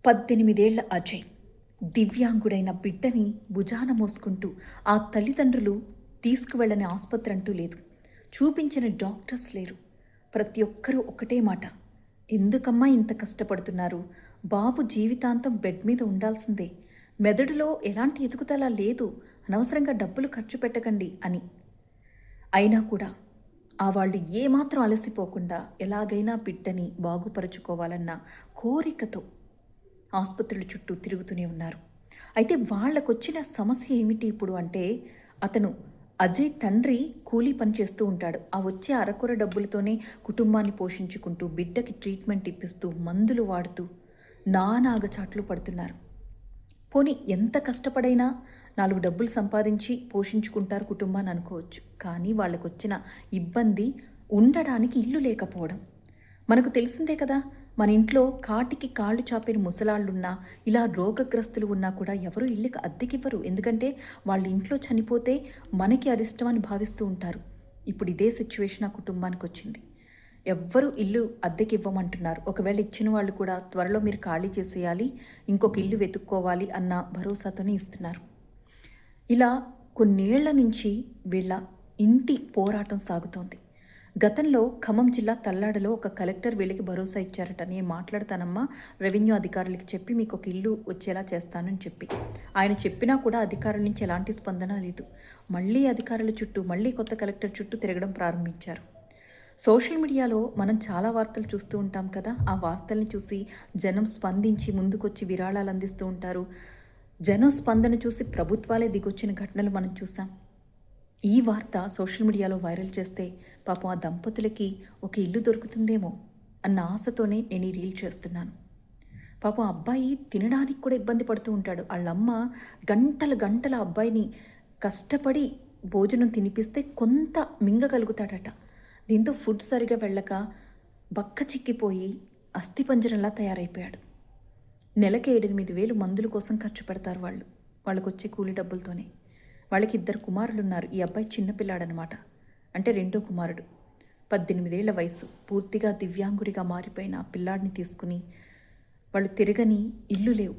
18 ఏళ్ల అజయ్ దివ్యాంగుడైన బిడ్డని భుజాన మోసుకుంటూ ఆ తల్లిదండ్రులు తీసుకువెళ్ళని ఆసుపత్రి అంటూ లేదు. చూపించిన డాక్టర్స్ లేరు. ప్రతి ఒక్కరూ ఒకటే మాట, ఎందుకమ్మా ఇంత కష్టపడుతున్నారు? బాబు జీవితాంతం బెడ్ మీద ఉండాల్సిందే. మెదడులో ఎలాంటి ఎదుగుదల లేదు. అనవసరంగా డబ్బులు ఖర్చు పెట్టకండి అని. అయినా కూడా వాళ్ళు ఏమాత్రం అలసిపోకుండా ఎలాగైనా బిడ్డని బాగుపరుచుకోవాలన్న కోరికతో ఆసుపత్రుల చుట్టూ తిరుగుతూనే ఉన్నారు. అయితే వాళ్ళకొచ్చిన సమస్య ఏమిటి ఇప్పుడు అంటే, అతను అజయ్ తండ్రి కూలీ పని చేస్తూ ఉంటాడు. ఆ వచ్చే అరకొర డబ్బులతోనే కుటుంబాన్ని పోషించుకుంటూ, బిడ్డకి ట్రీట్మెంట్ ఇప్పిస్తూ, మందులు వాడుతూ నానా అగచాట్లు పడుతున్నారు. పోనీ ఎంత కష్టపడైనా 4 డబ్బులు సంపాదించి పోషించుకుంటారు కుటుంబాన్ని అనుకోవచ్చు. కానీ వాళ్ళకొచ్చిన ఇబ్బంది ఉండడానికి ఇల్లు లేకపోవడం. మనకు తెలిసిందే కదా! మన ఇంట్లో కాటికి కాళ్ళు చాపిన ముసలాళ్ళున్నా, ఇలా రోగగ్రస్తులు ఉన్నా కూడా ఎవరు ఇల్లుకి అద్దెకివ్వరు. ఎందుకంటే వాళ్ళ ఇంట్లో చనిపోతే మనకి అరిష్టం అని భావిస్తూ ఉంటారు. ఇప్పుడు ఇదే సిచ్యువేషన్ ఆ కుటుంబానికొచ్చింది. ఎవ్వరు ఇల్లు అద్దెకివ్వమంటున్నారు. ఒకవేళ ఇచ్చిన వాళ్ళు కూడా త్వరలో మీరు ఖాళీ చేసేయాలి, ఇంకొక ఇల్లు వెతుక్కోవాలి అన్న భరోసాతోనే ఇస్తున్నారు. ఇలా కొన్నేళ్ల నుంచి వీళ్ళ ఇంటి పోరాటం సాగుతోంది. గతంలో ఖమ్మం జిల్లా తల్లాడలో ఒక కలెక్టర్ వీళ్ళకి భరోసా ఇచ్చారట. నేను మాట్లాడతానమ్మా రెవెన్యూ అధికారులకి చెప్పి మీకు ఒక ఇల్లు వచ్చేలా చేస్తానని చెప్పి. ఆయన చెప్పినా కూడా అధికారుల నుంచి ఎలాంటి స్పందన లేదు. మళ్ళీ అధికారుల చుట్టూ, మళ్ళీ కొత్త కలెక్టర్ చుట్టూ తిరగడం ప్రారంభించారు. సోషల్ మీడియాలో మనం చాలా వార్తలు చూస్తూ ఉంటాం కదా! ఆ వార్తల్ని చూసి జనం స్పందించి ముందుకొచ్చి విరాళాలు అందిస్తూ ఉంటారు. జనం స్పందన చూసి ప్రభుత్వాలే దిగొచ్చిన ఘటనలు మనం చూసాం. ఈ వార్త సోషల్ మీడియాలో వైరల్ చేస్తే పాపం ఆ దంపతులకి ఒక ఇల్లు దొరుకుతుందేమో అన్న ఆశతోనే నేను ఈ రీల్ చేస్తున్నాను. పాపం అబ్బాయి తినడానికి కూడా ఇబ్బంది పడుతూ ఉంటాడు. వాళ్ళమ్మ గంటల గంటల అబ్బాయిని కష్టపడి భోజనం తినిపిస్తే కొంత మింగగలుగుతాడట. దీంతో ఫుడ్ సరిగా వెళ్ళక బక్క చిక్కిపోయి అస్థిపంజరంలా తయారైపోయాడు. నెలకి 8,000 మందుల కోసం ఖర్చు పెడతారు వాళ్ళు. వాళ్ళకొచ్చే కూలి డబ్బులతోనే. వాళ్ళకి 2 కుమారులున్నారు. ఈ అబ్బాయి చిన్నపిల్లాడనమాట. అంటే రెండో కుమారుడు. 18 ఏళ్ల వయసు. పూర్తిగా దివ్యాంగుడిగా మారిపోయిన ఆ పిల్లాడిని తీసుకుని వాళ్ళు తిరగని ఇల్లు లేవు.